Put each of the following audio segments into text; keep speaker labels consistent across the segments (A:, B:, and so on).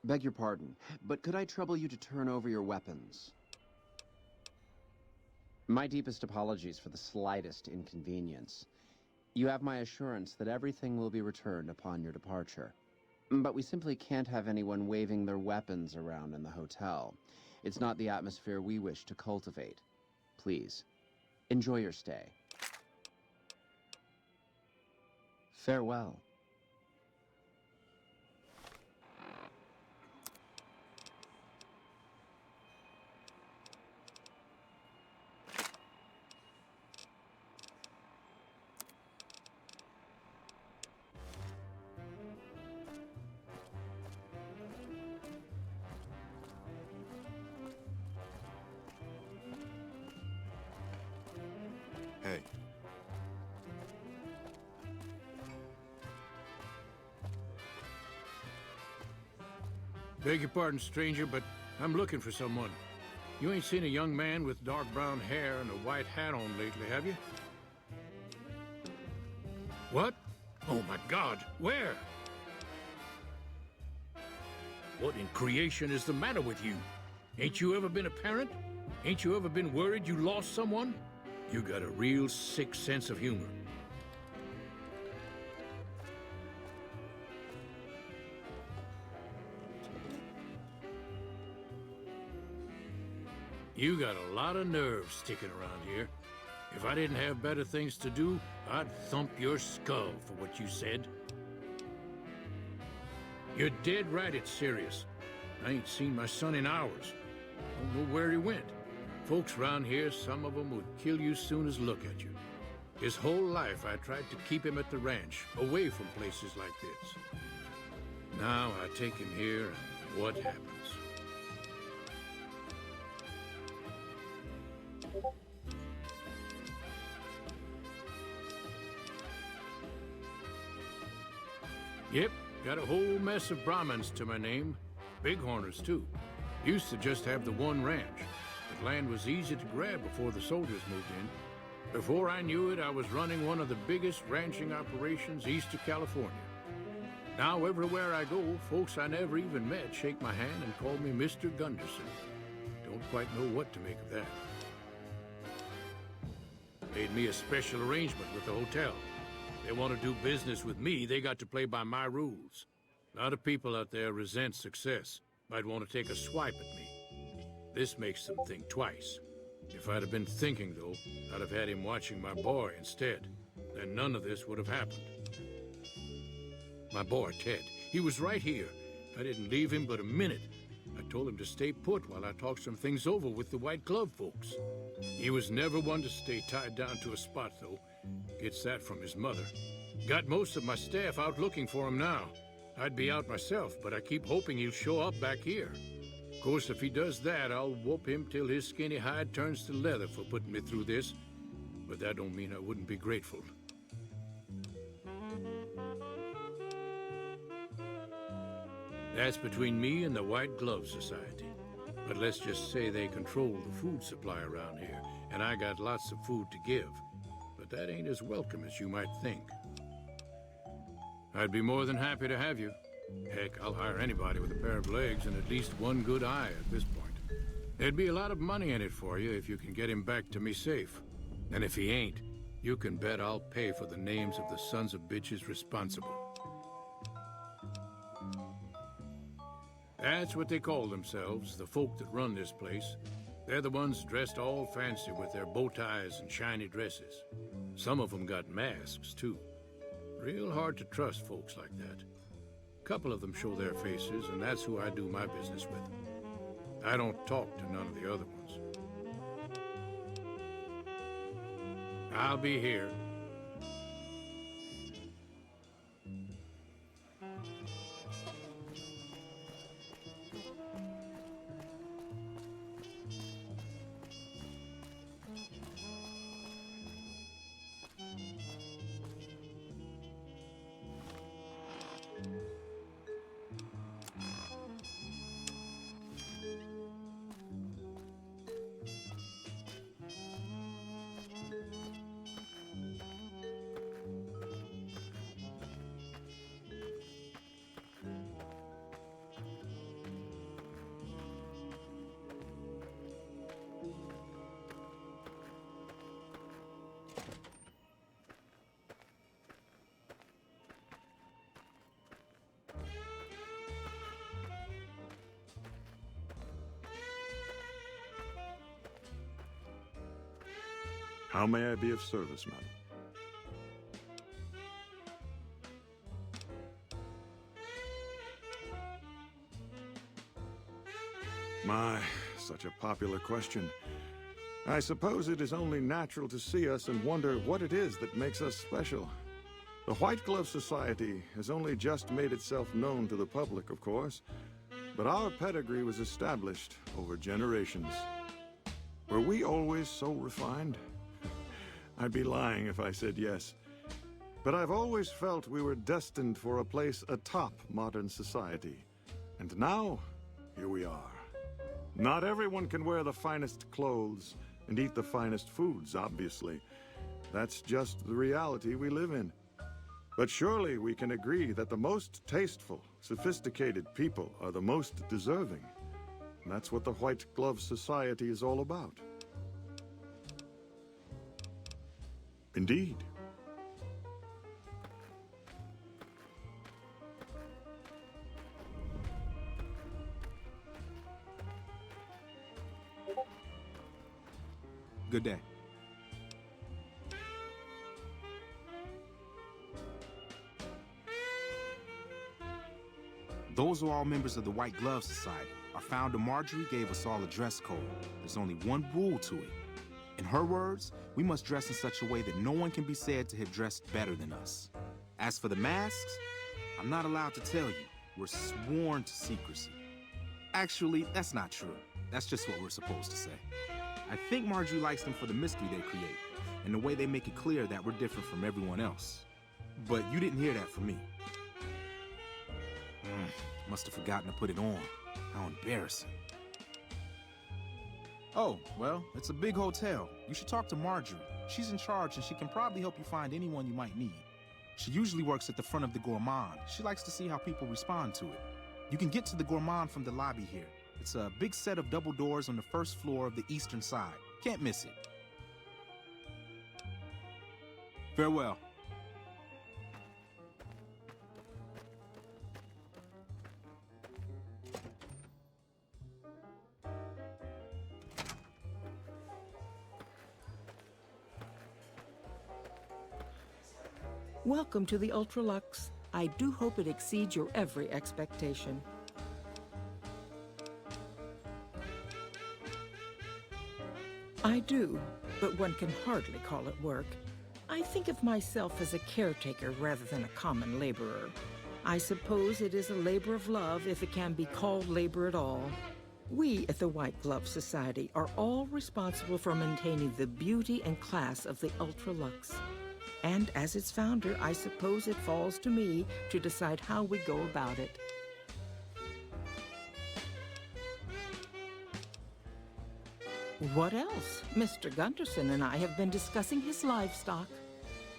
A: Beg your pardon, but could I trouble you to turn over your weapons? My deepest apologies for the slightest inconvenience. You have my assurance that everything will be returned upon your departure. But we simply can't have anyone waving their weapons around in the hotel. It's not the atmosphere we wish to cultivate. Please, enjoy your stay. Farewell.
B: Hey.
C: Beg your pardon, stranger, but I'm looking for someone. You ain't seen a young man with dark brown hair and a white hat on lately, have you? What? Oh my God, where? What in creation is the matter with you? Ain't you ever been a parent? Ain't you ever been worried you lost someone? You got a real sick sense of humor. You got a lot of nerve sticking around here. If I didn't have better things to do, I'd thump your skull for what you said. You're dead right, it's serious. I ain't seen my son in hours. Don't know where he went. Folks around here, some of them would kill you soon as look at you. His whole life I tried to keep him at the ranch, away from places like this. Now I take him here, and what happens? Yep, got a whole mess of Brahmins to my name. Bighorners, too. Used to just have the one ranch, but land was easy to grab before the soldiers moved in. Before I knew it, I was running one of the biggest ranching operations east of California. Now, everywhere I go, folks I never even met shake my hand and call me Mr. Gunderson. Don't quite know what to make of that. Made me a special arrangement with the hotel. They want to do business with me, they got to play by my rules. A lot of people out there resent success. Might want to take a swipe at me. This makes them think twice. If I'd have been thinking, though, I'd have had him watching my boy instead. Then none of this would have happened. My boy, Ted, he was right here. I didn't leave him but a minute. I told him to stay put while I talked some things over with the White Glove folks. He was never one to stay tied down to a spot, though. Gets that from his mother. Got most of my staff out looking for him now. I'd be out myself, but I keep hoping he'll show up back here. Of course, if he does that, I'll whoop him till his skinny hide turns to leather for putting me through this. But that don't mean I wouldn't be grateful. That's between me and the White Glove Society. But let's just say they control the food supply around here, and I got lots of food to give. But that ain't as welcome as you might think. I'd be more than happy to have you. Heck, I'll hire anybody with a pair of legs and at least one good eye at this point. There'd be a lot of money in it for you if you can get him back to me safe. And if he ain't, you can bet I'll pay for the names of the sons of bitches responsible. That's what they call themselves, the folk that run this place. They're the ones dressed all fancy with their bow ties and shiny dresses. Some of them got masks, too. Real hard to trust folks like that. A couple of them show their faces, and that's who I do my business with. I don't talk to none of the other ones. I'll be here.
B: How may I be of service, madam? My, such a popular question. I suppose it is only natural to see us and wonder what it is that makes us special. The White Glove Society has only just made itself known to the public, of course, but our pedigree was established over generations. Were we always so refined? I'd be lying if I said yes. But I've always felt we were destined for a place atop modern society. And now, here we are. Not everyone can wear the finest clothes and eat the finest foods, obviously. That's just the reality we live in. But surely we can agree that the most tasteful, sophisticated people are the most deserving. And that's what the White Glove Society is all about. Indeed.
D: Good day. Those are all members of the White Glove Society. Our founder, Marjorie, gave us all a dress code. There's only one rule to it. In her words, we must dress in such a way that no one can be said to have dressed better than us. As for the masks, I'm not allowed to tell you. We're sworn to secrecy. Actually, that's not true. That's just what we're supposed to say. I think Marjorie likes them for the mystery they create, and the way they make it clear that we're different from everyone else. But you didn't hear that from me. Must have forgotten to put it on. How embarrassing. Oh, well, it's a big hotel. You should talk to Marjorie. She's in charge, and she can probably help you find anyone you might need. She usually works at the front of the Gourmand. She likes to see how people respond to it. You can get to the Gourmand from the lobby here. It's a big set of double doors on the first floor of the eastern side. Can't miss it. Farewell.
E: Welcome to the Ultralux. I do hope it exceeds your every expectation. I do, but one can hardly call it work. I think of myself as a caretaker rather than a common laborer. I suppose it is a labor of love if it can be called labor at all. We at the White Glove Society are all responsible for maintaining the beauty and class of the Ultralux. And as its founder, I suppose it falls to me to decide how we go about it. What else? Mr. Gunderson and I have been discussing his livestock.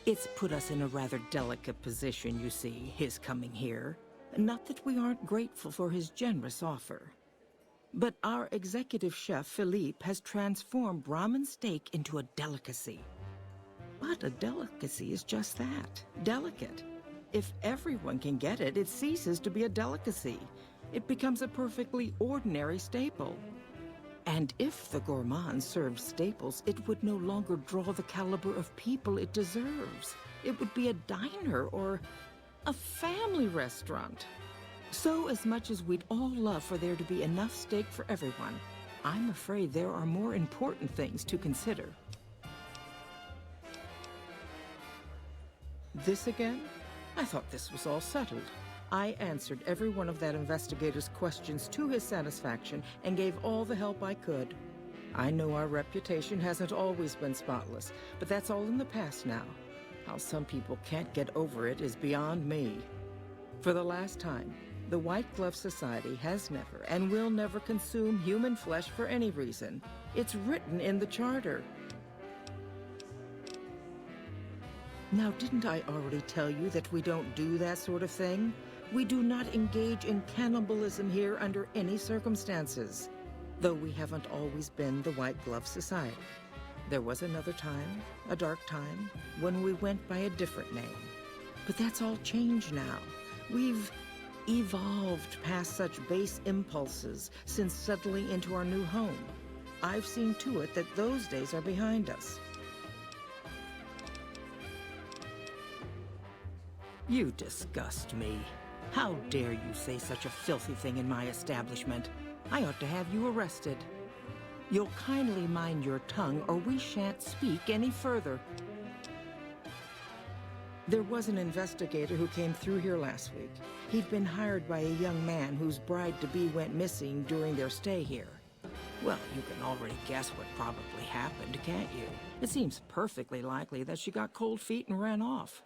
E: It's put us in a rather delicate position, you see, his coming here. Not that we aren't grateful for his generous offer. But our executive chef, Philippe, has transformed Brahmin steak into a delicacy. But a delicacy is just that, delicate. If everyone can get it, it ceases to be a delicacy. It becomes a perfectly ordinary staple. And if the Gourmand served staples, it would no longer draw the caliber of people it deserves. It would be a diner or a family restaurant. So as much as we'd all love for there to be enough steak for everyone, I'm afraid there are more important things to consider. This again? I thought this was all settled. I answered every one of that investigator's questions to his satisfaction and gave all the help I could. I know our reputation hasn't always been spotless, but that's all in the past now. How some people can't get over it is beyond me. For the last time, the White Glove Society has never and will never consume human flesh for any reason. It's written in the charter. Now, didn't I already tell you that we don't do that sort of thing? We do not engage in cannibalism here under any circumstances, though we haven't always been the White Glove Society. There was another time, a dark time, when we went by a different name. But that's all changed now. We've evolved past such base impulses since settling into our new home. I've seen to it that those days are behind us. You disgust me. How dare you say such a filthy thing in my establishment? I ought to have you arrested. You'll kindly mind your tongue, or we shan't speak any further. There was an investigator who came through here last week. He'd been hired by a young man whose bride-to-be went missing during their stay here. Well, you can already guess what probably happened, can't you? It seems perfectly likely that she got cold feet and ran off.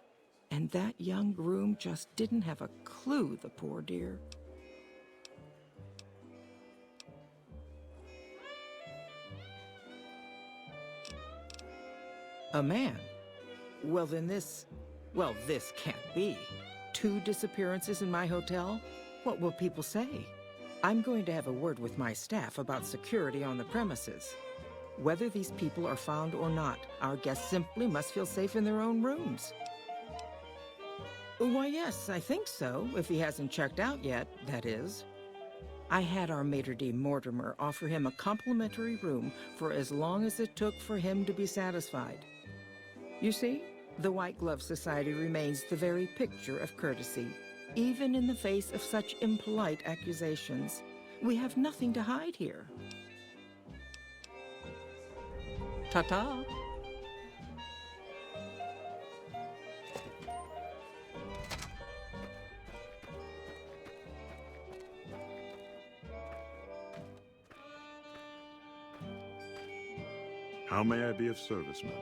E: And that young groom just didn't have a clue, the poor dear. A man? Well, then this can't be. 2 disappearances in my hotel? What will people say? I'm going to have a word with my staff about security on the premises. Whether these people are found or not, our guests simply must feel safe in their own rooms. Why, yes, I think so, if he hasn't checked out yet, that is. I had our maitre d' Mortimer offer him a complimentary room for as long as it took for him to be satisfied. You see, the White Glove Society remains the very picture of courtesy, even in the face of such impolite accusations. We have nothing to hide here. Ta-ta.
B: How may I be of service, ma'am?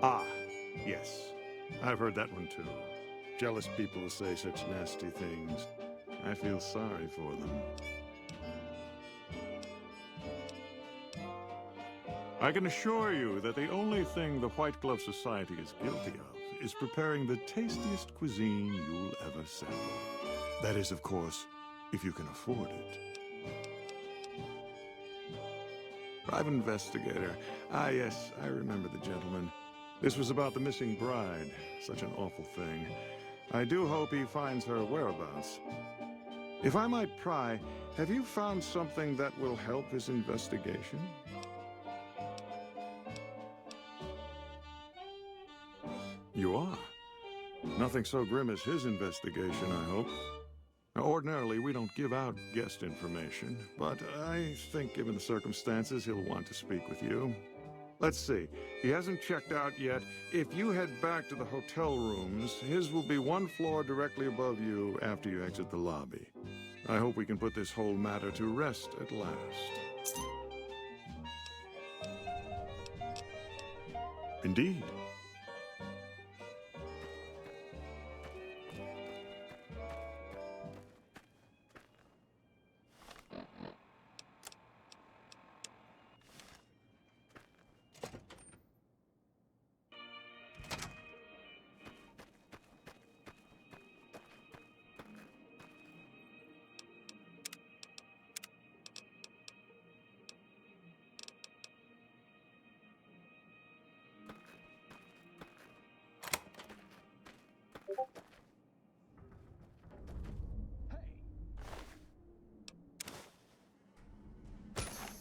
B: Ah, yes. I've heard that one too. Jealous people say such nasty things. I feel sorry for them. I can assure you that the only thing the White Glove Society is guilty of is preparing the tastiest cuisine you'll ever sample. That is, of course, if you can afford it. Private investigator. Ah, yes, I remember the gentleman. This was about the missing bride. Such an awful thing. I do hope he finds her whereabouts. If I might pry, have you found something that will help his investigation? You are. Nothing so grim as his investigation, I hope. Now, ordinarily, we don't give out guest information, but I think given the circumstances, he'll want to speak with you. Let's see. He hasn't checked out yet. If you head back to the hotel rooms, his will be 1 floor directly above you after you exit the lobby. I hope we can put this whole matter to rest at last. Indeed.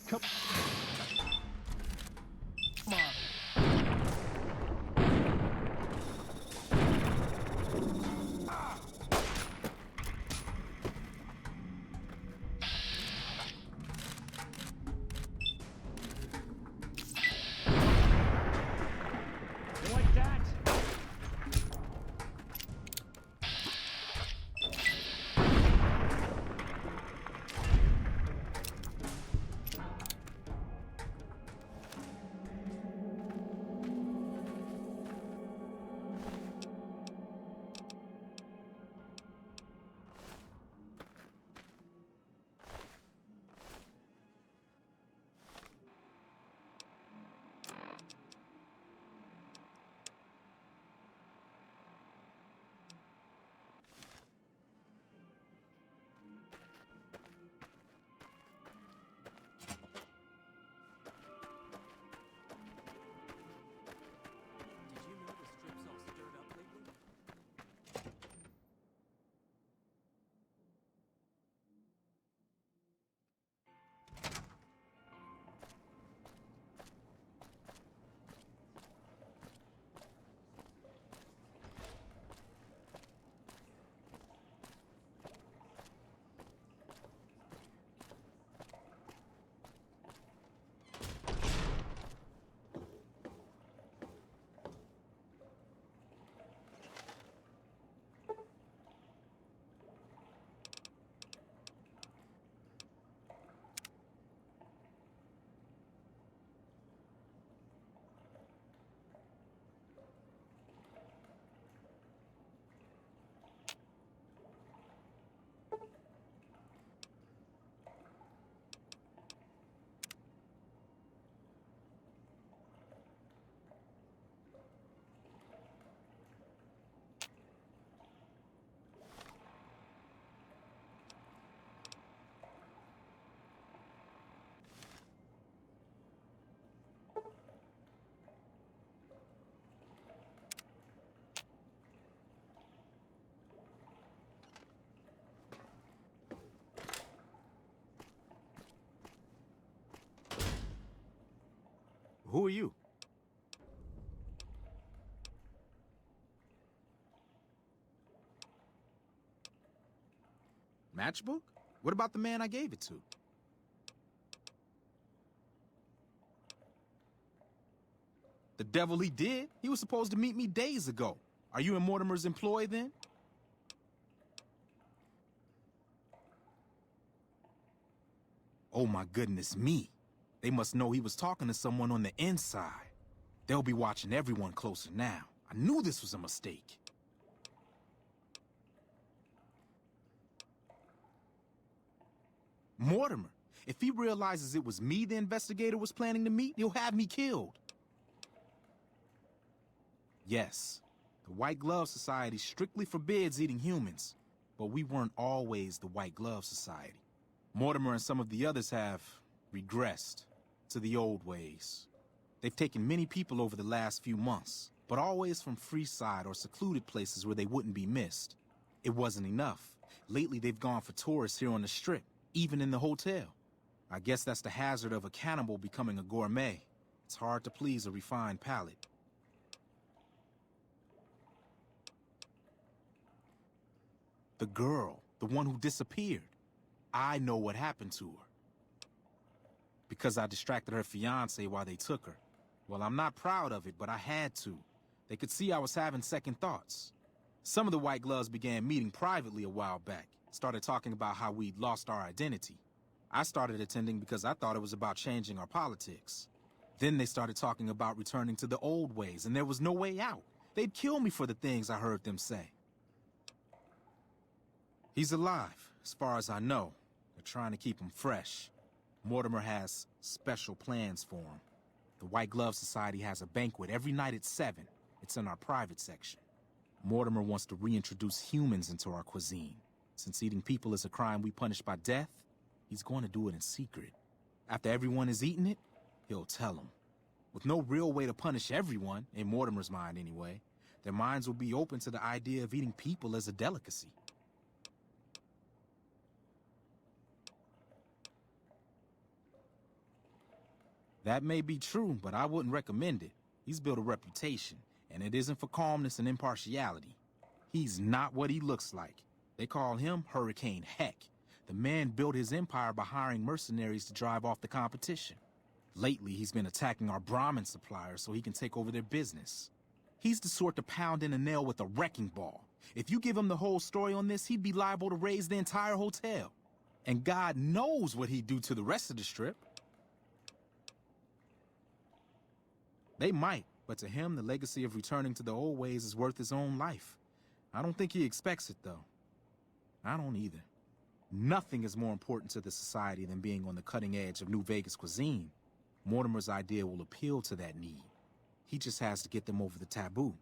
F: Come on. You like that?
D: Who are you? Matchbook? What about the man I gave it to? The devil he did. He was supposed to meet me days ago. Are you in Mortimer's employ then? Oh my goodness me. They must know he was talking to someone on the inside. They'll be watching everyone closer now. I knew this was a mistake. Mortimer, if he realizes it was me the investigator was planning to meet, he'll have me killed. Yes, the White Glove Society strictly forbids eating humans, but we weren't always the White Glove Society. Mortimer and some of the others have regressed to the old ways. They've taken many people over the last few months, but always from Freeside or secluded places where they wouldn't be missed. It wasn't enough. Lately, they've gone for tourists here on the Strip, even in the hotel. I guess that's the hazard of a cannibal becoming a gourmet. It's hard to please a refined palate. The girl, the one who disappeared. I know what happened to her. Because I distracted her fiancé while they took her. Well, I'm not proud of it, but I had to. They could see I was having second thoughts. Some of the White Gloves began meeting privately a while back. Started talking about how we'd lost our identity. I started attending because I thought it was about changing our politics. Then they started talking about returning to the old ways, and there was no way out. They'd kill me for the things I heard them say. He's alive, as far as I know. They're trying to keep him fresh. Mortimer has special plans for him. The White Glove Society has a banquet every night at 7. It's in our private section. Mortimer wants to reintroduce humans into our cuisine. Since eating people is a crime we punish by death, he's going to do it in secret. After everyone has eaten it, he'll tell them. With no real way to punish everyone, in Mortimer's mind anyway, their minds will be open to the idea of eating people as a delicacy. That may be true, but I wouldn't recommend it. He's built a reputation, and it isn't for calmness and impartiality. He's not what he looks like. They call him Hurricane Heck. The man built his empire by hiring mercenaries to drive off the competition. Lately, he's been attacking our Brahmin suppliers so he can take over their business. He's the sort to pound in a nail with a wrecking ball. If you give him the whole story on this, he'd be liable to raise the entire hotel. And God knows what he'd do to the rest of the Strip. They might, but to him, the legacy of returning to the old ways is worth his own life. I don't think he expects it, though. I don't either. Nothing is more important to the society than being on the cutting edge of New Vegas cuisine. Mortimer's idea will appeal to that need. He just has to get them over the taboo.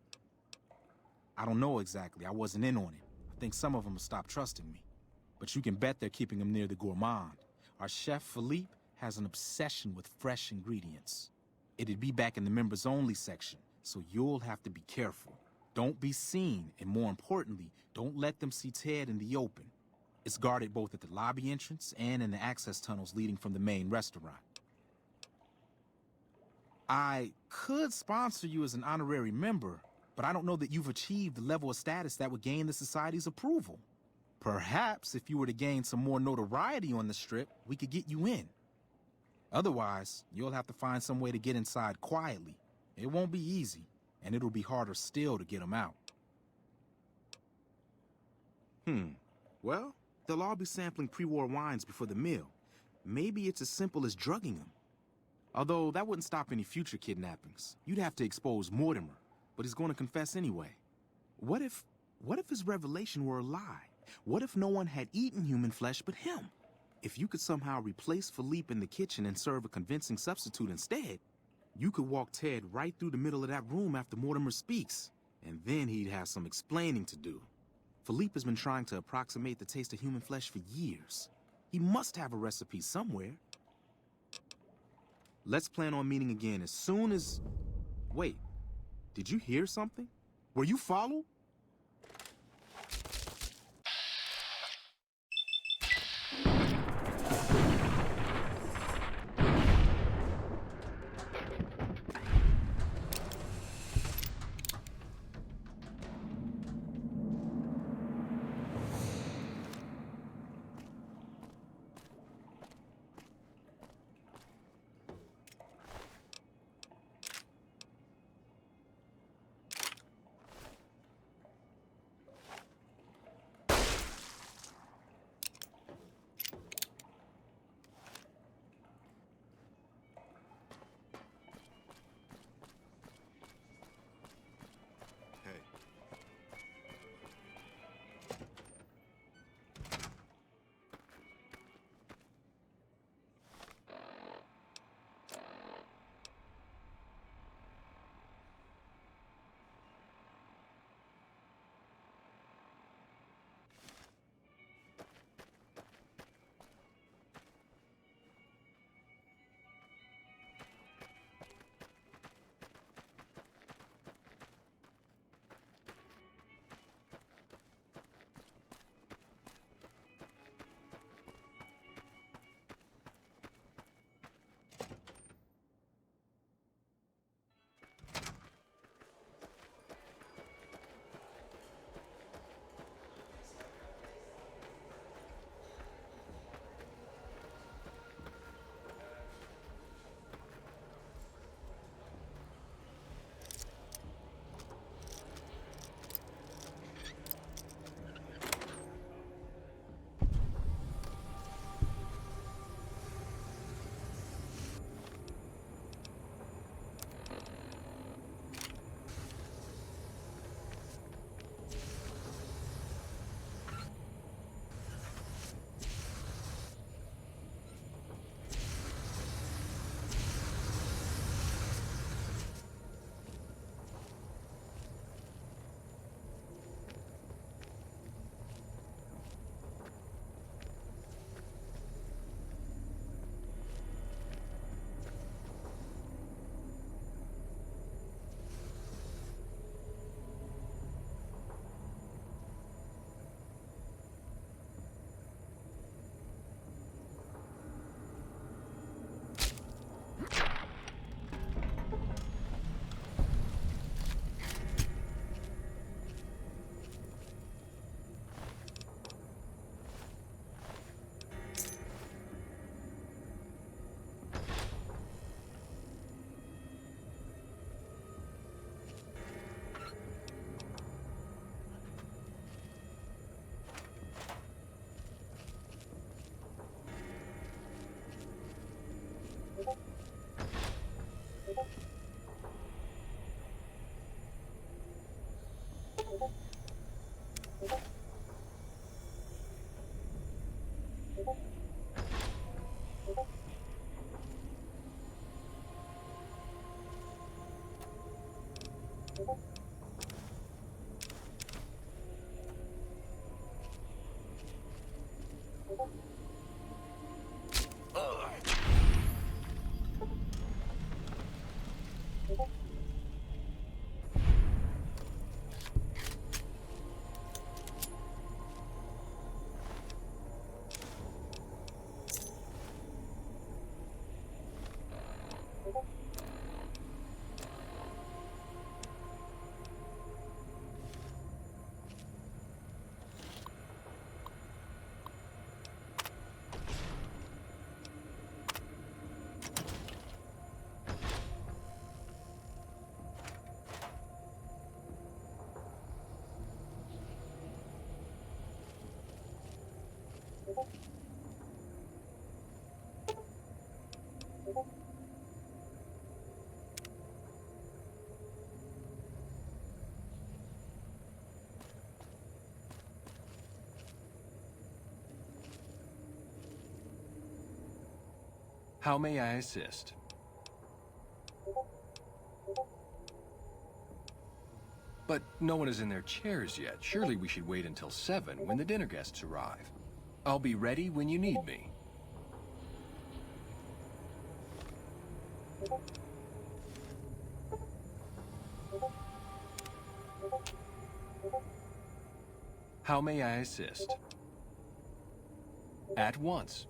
D: I don't know exactly. I wasn't in on it. I think some of them have stopped trusting me. But you can bet they're keeping him near the gourmand. Our chef, Philippe, has an obsession with fresh ingredients. It'd be back in the members-only section, so you'll have to be careful. Don't be seen, and more importantly, don't let them see Ted in the open. It's guarded both at the lobby entrance and in the access tunnels leading from the main restaurant. I could sponsor you as an honorary member, but I don't know that you've achieved the level of status that would gain the Society's approval. Perhaps if you were to gain some more notoriety on the Strip, we could get you in. Otherwise, you'll have to find some way to get inside quietly. It won't be easy, and it'll be harder still to get them out. Well, they'll all be sampling pre-war wines before the meal. Maybe it's as simple as drugging them. Although that wouldn't stop any future kidnappings. You'd have to expose Mortimer, but he's going to confess anyway. What if his revelation were a lie? What if no one had eaten human flesh but him? If you could somehow replace Philippe in the kitchen and serve a convincing substitute instead, you could walk Ted right through the middle of that room after Mortimer speaks, and then he'd have some explaining to do. Philippe has been trying to approximate the taste of human flesh for years. He must have a recipe somewhere. Let's plan on meeting again as soon as... Wait, did you hear something? Were you followed?
G: How may I assist? But no one is in their chairs yet. Surely we should wait until 7 when the dinner guests arrive. I'll be ready when you need me. How may I assist? At once.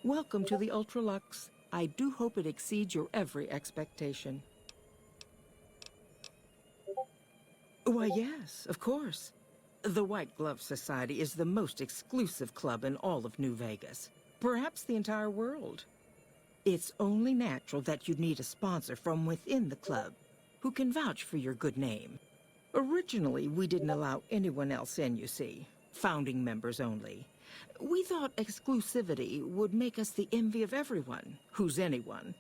E: Welcome to the Ultralux. I do hope it exceeds your every expectation. Why, yes, of course. The White Glove Society is the most exclusive club in all of New Vegas. Perhaps the entire world. It's only natural that you'd need a sponsor from within the club who can vouch for your good name. Originally, we didn't allow anyone else in, you see. Founding members only. We thought exclusivity would make us the envy of everyone who's anyone.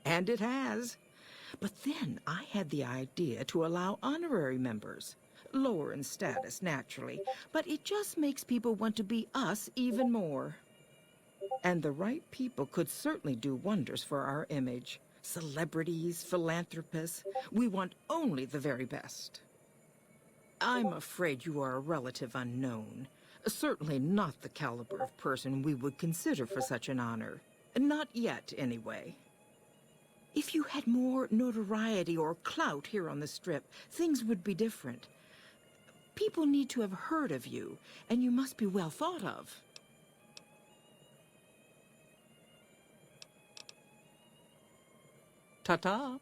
E: And it has. But then I had the idea to allow honorary members. Lower in status, naturally, but it just makes people want to be us even more. And the right people could certainly do wonders for our image. Celebrities, philanthropists, we want only the very best. I'm afraid you are a relative unknown. Certainly not the caliber of person we would consider for such an honor. Not yet, anyway. If you had more notoriety or clout here on the Strip, things would be different. People need to have heard of you, and you must be well thought of. Ta-ta.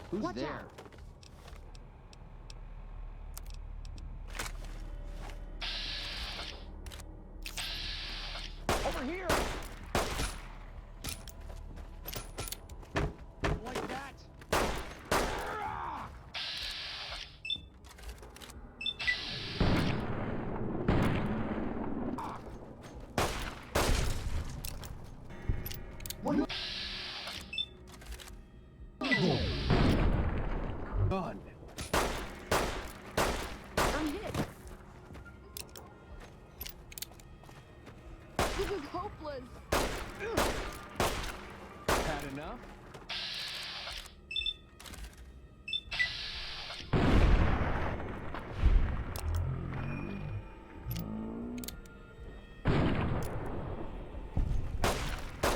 A: Who's
H: Watch
A: there?
H: out.
F: Over here! Like that!
G: Done.
H: I'm hit. This is hopeless.
G: Had enough?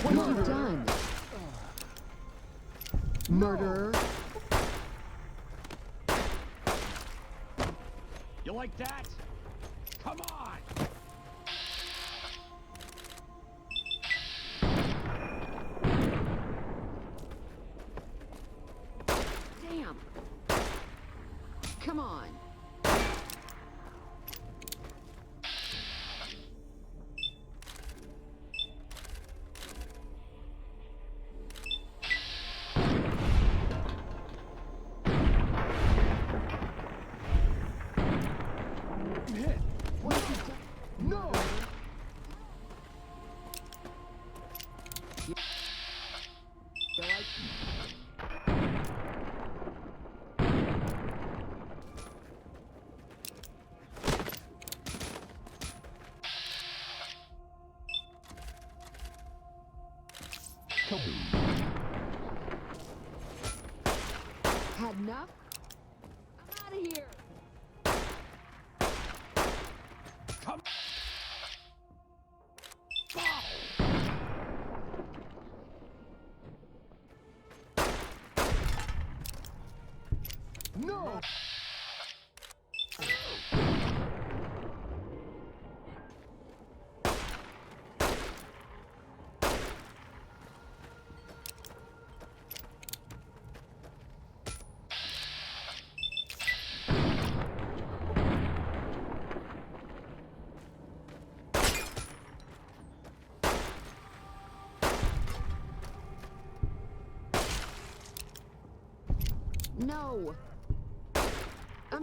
H: What have you done? Murderer.
F: You like that? Come on!
H: Damn. Come on.
G: Hit.
H: What have you done?
G: No!
H: You like Had enough? I'm out of here.
F: Come
G: No!
H: No. I'm...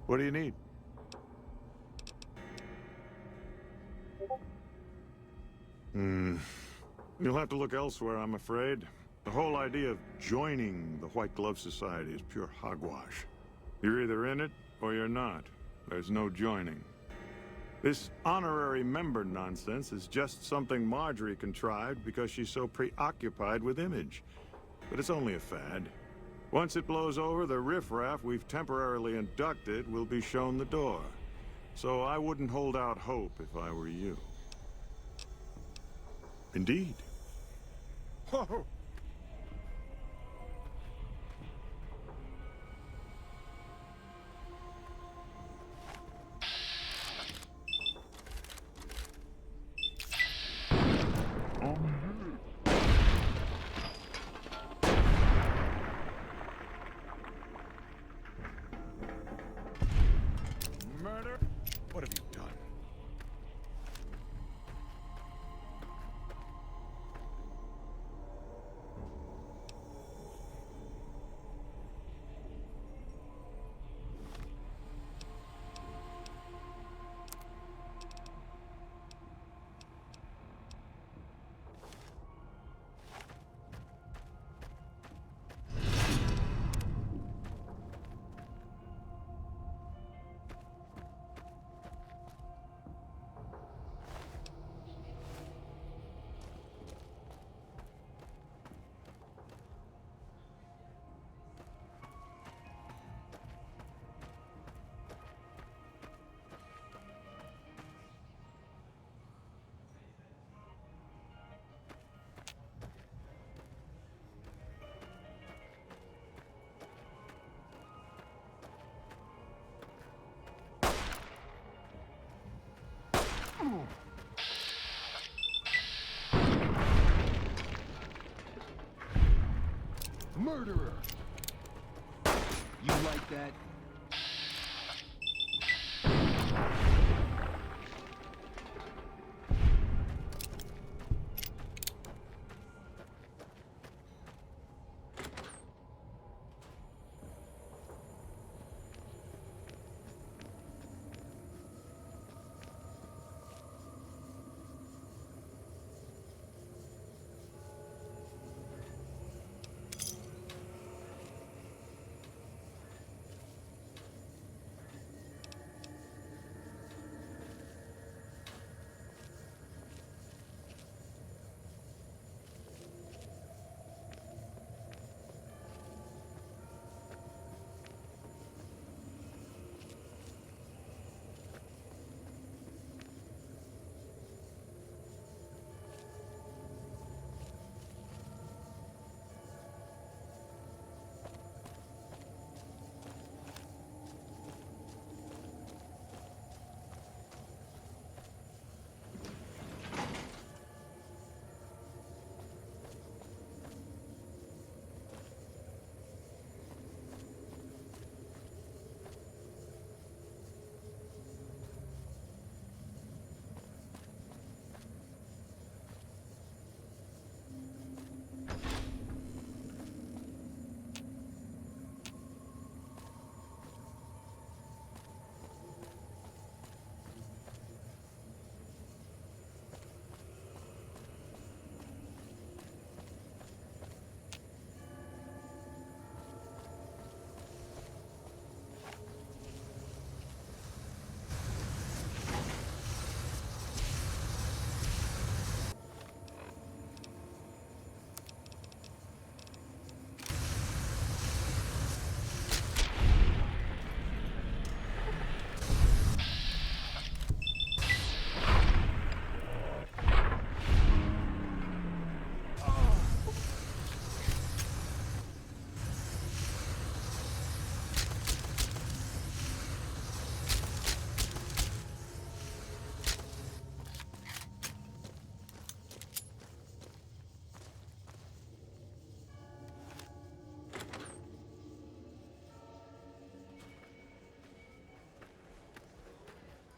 B: What do you need? You'll have to look elsewhere, I'm afraid. The whole idea of joining the White Glove Society is pure hogwash. You're either in it, or you're not. There's no joining. This honorary member nonsense is just something Marjorie contrived because she's so preoccupied with image. But it's only a fad. Once it blows over, the riffraff we've temporarily inducted will be shown the door. So I wouldn't hold out hope if I were you. Indeed. Whoa! Murder? What have you done?
F: Murderer! You like that?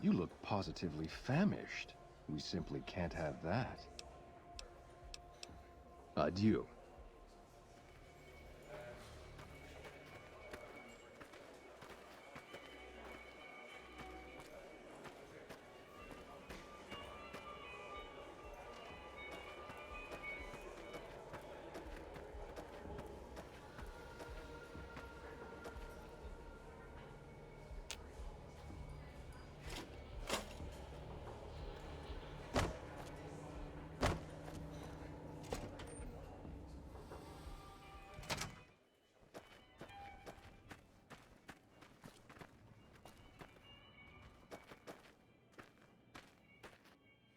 G: You look positively famished. We simply can't have that. Adieu.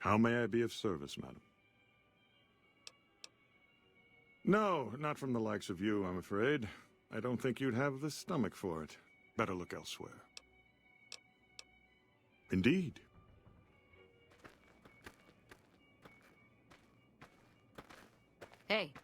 B: How may I be of service, madam? No, not from the likes of you, I'm afraid. I don't think you'd have the stomach for it. Better look elsewhere. Indeed.
H: Hey,